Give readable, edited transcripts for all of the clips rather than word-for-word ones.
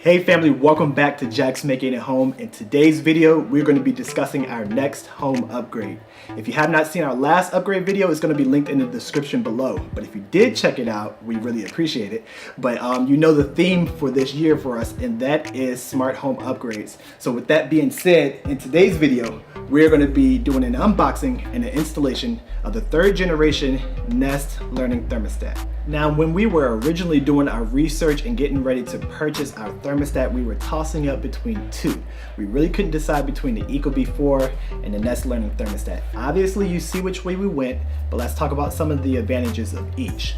Hey family, welcome back to Jack's Making It Home. In today's video, we're going to be discussing our next home upgrade. If you have not seen our last upgrade video, it's going to be linked in the description below. But if you did check it out, we really appreciate it. But you know the theme for this year for us, and that is smart home upgrades. So with that being said, in today's video, we're going to be doing an unboxing and an installation of the 3rd generation Nest Learning Thermostat. Now, when we were originally doing our research and getting ready to purchase our thermostat, we were tossing up between two. We really couldn't decide between the Ecobee 4 and the Nest Learning Thermostat. Obviously, you see which way we went, but let's talk about some of the advantages of each.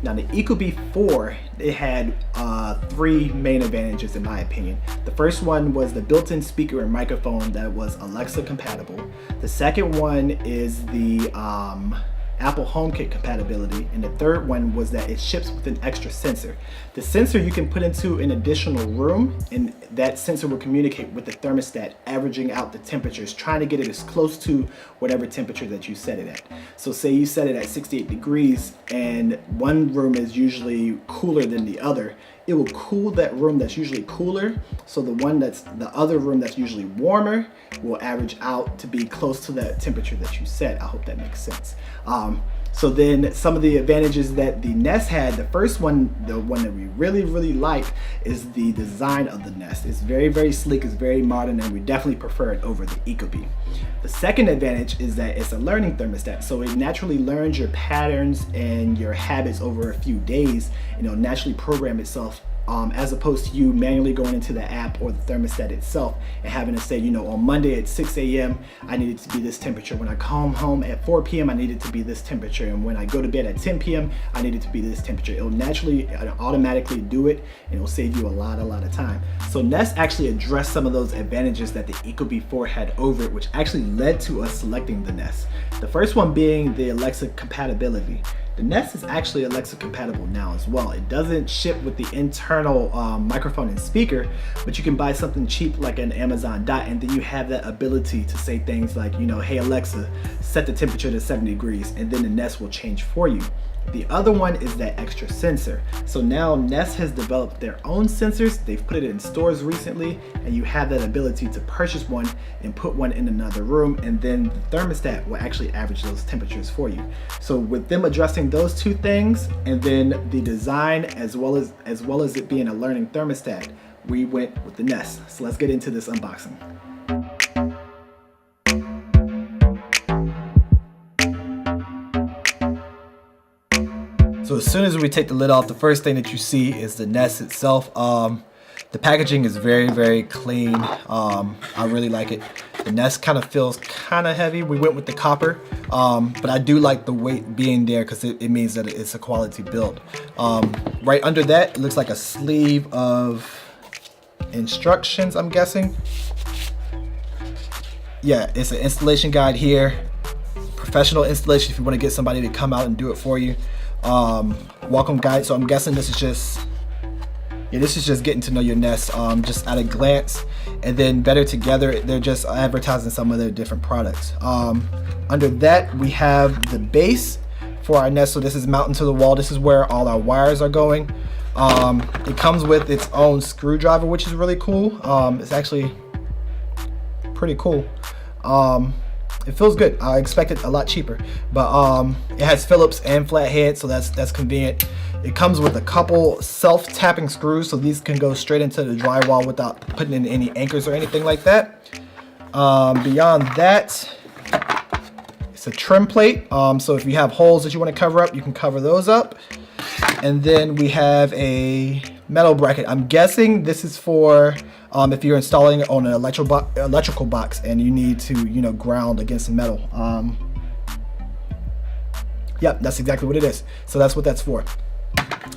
Now, the Ecobee 4, it had 3 main advantages in my opinion. The first one was the built-in speaker and microphone that was Alexa compatible. The second one is the Apple HomeKit compatibility, and the third one was that it ships with an extra sensor. The sensor you can put into an additional room, and that sensor will communicate with the thermostat, averaging out the temperatures, trying to get it as close to whatever temperature that you set it at. So say you set it at 68 degrees and one room is usually cooler than the other, it will cool that room that's usually cooler, so the other room that's usually warmer will average out to be close to that temperature that you set. I hope that makes sense. So then some of the advantages that the Nest had, the first one, the one that we really like, is the design of the Nest. It's very sleek, it's very modern, and we definitely prefer it over the Ecobee. The second advantage is that it's a learning thermostat, so it naturally learns your patterns and your habits over a few days, and it'll naturally program itself, as opposed to you manually going into the app or the thermostat itself and having to say, on Monday at 6 a.m. I need it to be this temperature. When I come home at 4 p.m. I need it to be this temperature. And when I go to bed at 10 p.m. I need it to be this temperature. It'll naturally automatically do it, and it'll save you a lot of time. So Nest actually addressed some of those advantages that the Ecobee 4 had over it, which actually led to us selecting the Nest. The first one being the Alexa compatibility. The Nest is actually Alexa compatible now as well. It doesn't ship with the internal microphone and speaker, but you can buy something cheap like an Amazon Dot, and then you have that ability to say things like, hey Alexa, set the temperature to 70 degrees, and then the Nest will change for you. The other one is that extra sensor. So now Nest has developed their own sensors. They've put it in stores recently, and you have that ability to purchase one and put one in another room, and then the thermostat will actually average those temperatures for you. So with them addressing those two things, and then the design as well as it being a learning thermostat, we went with the Nest. So let's get into this unboxing. So as soon as we take the lid off, the first thing that you see is the Nest itself. The packaging is very clean. I really like it. The Nest kind of feels kind of heavy. We went with the copper, but I do like the weight being there because it means that it's a quality build. Right under that, it looks like a sleeve of instructions, I'm guessing. Yeah, it's an installation guide here. Professional installation if you want to get somebody to come out and do it for you. Welcome guide. So I'm guessing this is just getting to know your Nest, just at a glance. And then Better Together, they're just advertising some of their different products. Under that, we have the base for our Nest. So this is mounted to the wall. This is where all our wires are going. It comes with its own screwdriver, which is really cool. It's actually pretty cool. It feels good. I expected a lot cheaper, but it has Phillips and flathead, so that's convenient. It comes with a couple self-tapping screws, so these can go straight into the drywall without putting in any anchors or anything like that. Beyond that, it's a trim plate. So if you have holes that you want to cover up, you can cover those up. And then we have a metal bracket. I'm guessing this is for if you're installing it on an electrical box and you need to, ground against the metal. Yep, that's exactly what it is. So that's what that's for.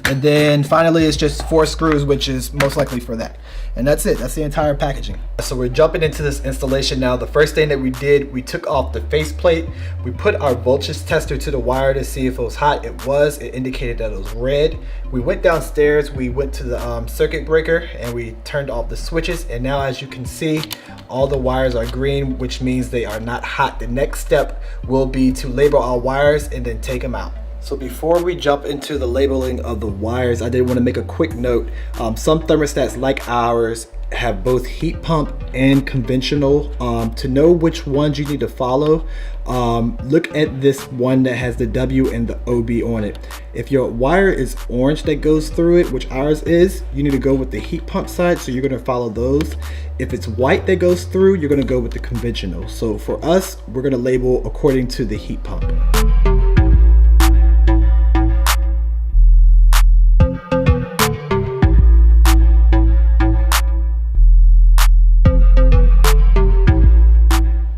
And then finally, it's just 4 screws, which is most likely for that. And that's it. That's the entire packaging. So we're jumping into this installation now. The first thing that we did, we took off the faceplate. We put our voltage tester to the wire to see if it was hot. It was. It indicated that it was red. We went downstairs. We went to the circuit breaker and we turned off the switches. And now, as you can see, all the wires are green, which means they are not hot. The next step will be to label our wires and then take them out. So before we jump into the labeling of the wires, I did want to make a quick note. Some thermostats like ours have both heat pump and conventional. To know which ones you need to follow, look at this one that has the W and the OB on it. If your wire is orange that goes through it, which ours is, you need to go with the heat pump side, so you're going to follow those. If it's white that goes through, you're going to go with the conventional. So for us, we're going to label according to the heat pump.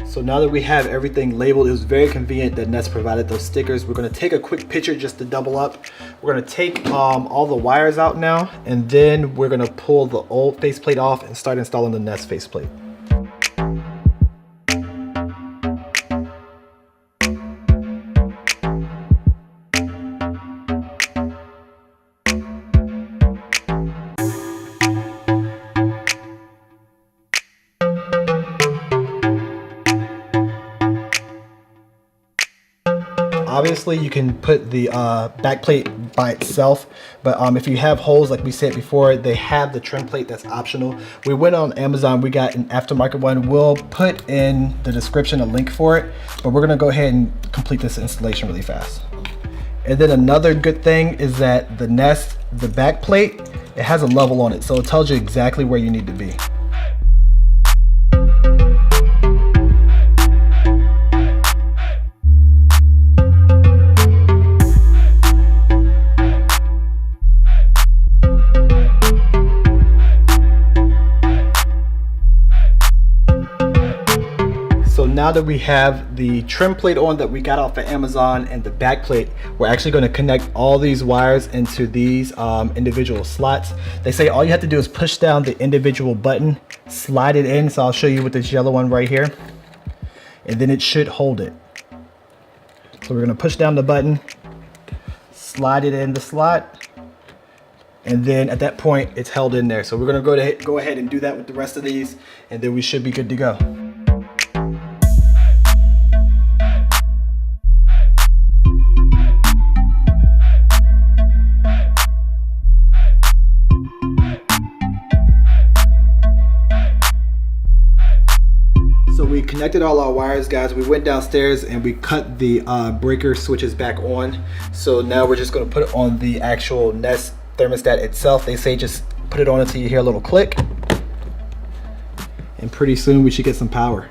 So now that we have everything labeled, it was very convenient that Nest provided those stickers. We're going to take a quick picture just to double up. We're going to take all the wires out now, and then we're going to pull the old faceplate off and start installing the Nest faceplate. Obviously, you can put the back plate by itself, but if you have holes, like we said before, they have the trim plate that's optional. We went on Amazon, we got an aftermarket one. We'll put in the description a link for it, but we're gonna go ahead and complete this installation really fast. And then another good thing is that the Nest, the back plate, it has a level on it, so it tells you exactly where you need to be. So now that we have the trim plate on that we got off of Amazon and the back plate, we're actually going to connect all these wires into these individual slots. They say all you have to do is push down the individual button, slide it in. So I'll show you with this yellow one right here, and then it should hold it. So we're going to push down the button, slide it in the slot, and then at that point it's held in there. So we're going to go ahead and do that with the rest of these, and then we should be good to go. So we connected all our wires, guys. We went downstairs and we cut the breaker switches back on. So now we're just going to put it on the actual Nest thermostat itself. They say just put it on until you hear a little click, and pretty soon we should get some power.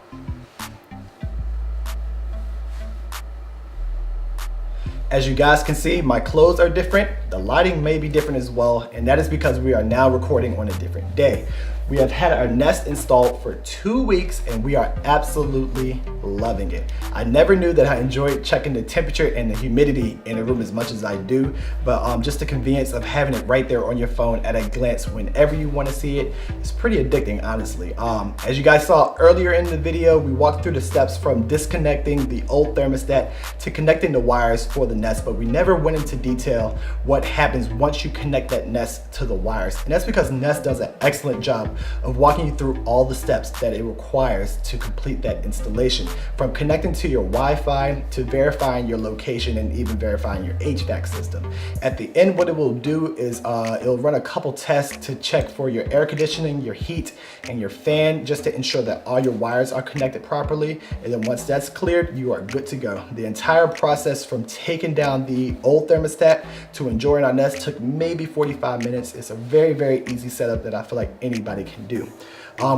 As you guys can see, my clothes are different. The lighting may be different as well, and that is because we are now recording on a different day. We have had our Nest installed for 2 weeks and we are absolutely loving it. I never knew that I enjoyed checking the temperature and the humidity in a room as much as I do, but just the convenience of having it right there on your phone at a glance whenever you want to see it is pretty addicting, honestly. As you guys saw earlier in the video, we walked through the steps from disconnecting the old thermostat to connecting the wires for the Nest, but we never went into detail what happens once you connect that Nest to the wires. And that's because Nest does an excellent job of walking you through all the steps that it requires to complete that installation, from connecting to your Wi-Fi to verifying your location and even verifying your HVAC system. At the end, what it will do is it'll run a couple tests to check for your air conditioning, your heat, and your fan, just to ensure that all your wires are connected properly. And then once that's cleared, you are good to go. The entire process from taking down the old thermostat to enjoying our Nest took maybe 45 minutes. It's a very, very easy setup that I feel like anybody can do.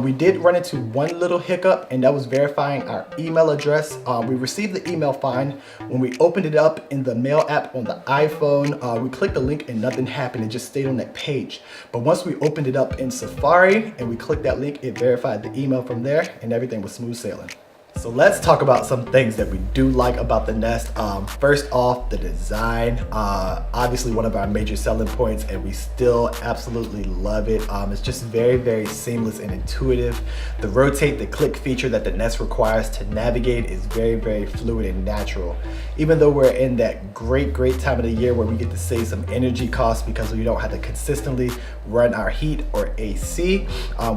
We did run into one little hiccup, and that was verifying our email address. We received the email fine. When we opened it up in the mail app on the iPhone, we clicked the link and nothing happened. It just stayed on that page. But once we opened it up in Safari and we clicked that link, it verified the email from there and everything was smooth sailing. So let's talk about some things that we do like about the Nest. First off, the design. Obviously one of our major selling points, and we still absolutely love it. It's just very, very seamless and intuitive. The rotate, the click feature that the Nest requires to navigate is very, very fluid and natural. Even though we're in that great time of the year where we get to save some energy costs because we don't have to consistently run our heat or AC,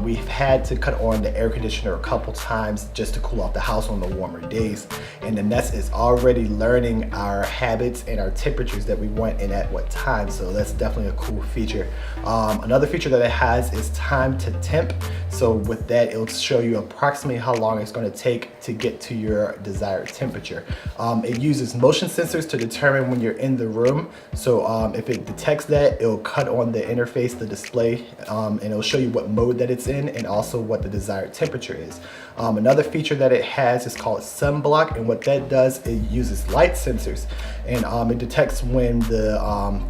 we've had to cut on the air conditioner a couple times just to cool off the house house on the warmer days. And the Nest is already learning our habits and our temperatures that we want and at what time. So that's definitely a cool feature. Another feature that it has is time to temp. So with that, it'll show you approximately how long it's going to take to get to your desired temperature. It uses motion sensors to determine when you're in the room. So if it detects that, it'll cut on the interface, the display, and it'll show you what mode that it's in and also what the desired temperature is. Another feature that it has is called sunblock, and what that does, it uses light sensors, and it detects when the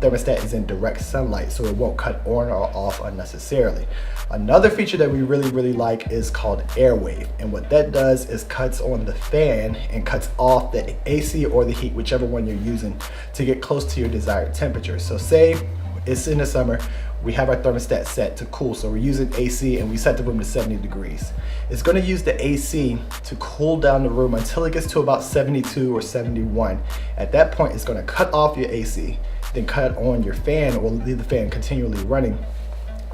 thermostat is in direct sunlight, so it won't cut on or off unnecessarily. Another feature that we really like is called airwave, and what that does is cuts on the fan and cuts off the AC or the heat, whichever one you're using, to get close to your desired temperature. So say it's in the summer, we have our thermostat set to cool, so we're using AC and we set the room to 70 degrees. It's going to use the AC to cool down the room until it gets to about 72 or 71. At that point, it's going to cut off your AC, then cut on your fan or leave the fan continually running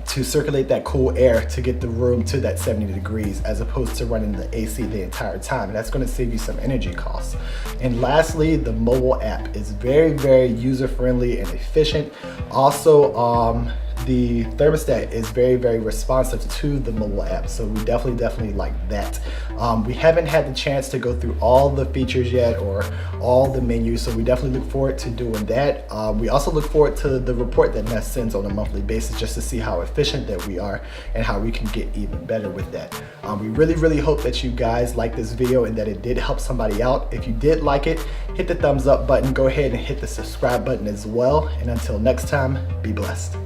to circulate that cool air to get the room to that 70 degrees, as opposed to running the AC the entire time. And that's going to save you some energy costs. And lastly, the mobile app is very user-friendly and efficient. Also, the thermostat is very responsive to the mobile app, so we definitely like that. We haven't had the chance to go through all the features yet or all the menus, so we definitely look forward to doing that. We also look forward to the report that Nest sends on a monthly basis, just to see how efficient that we are and how we can get even better with that. We really hope that you guys like this video and that it did help somebody out. If you did like it, hit the thumbs up button, go ahead and hit the subscribe button as well, and until next time, be blessed.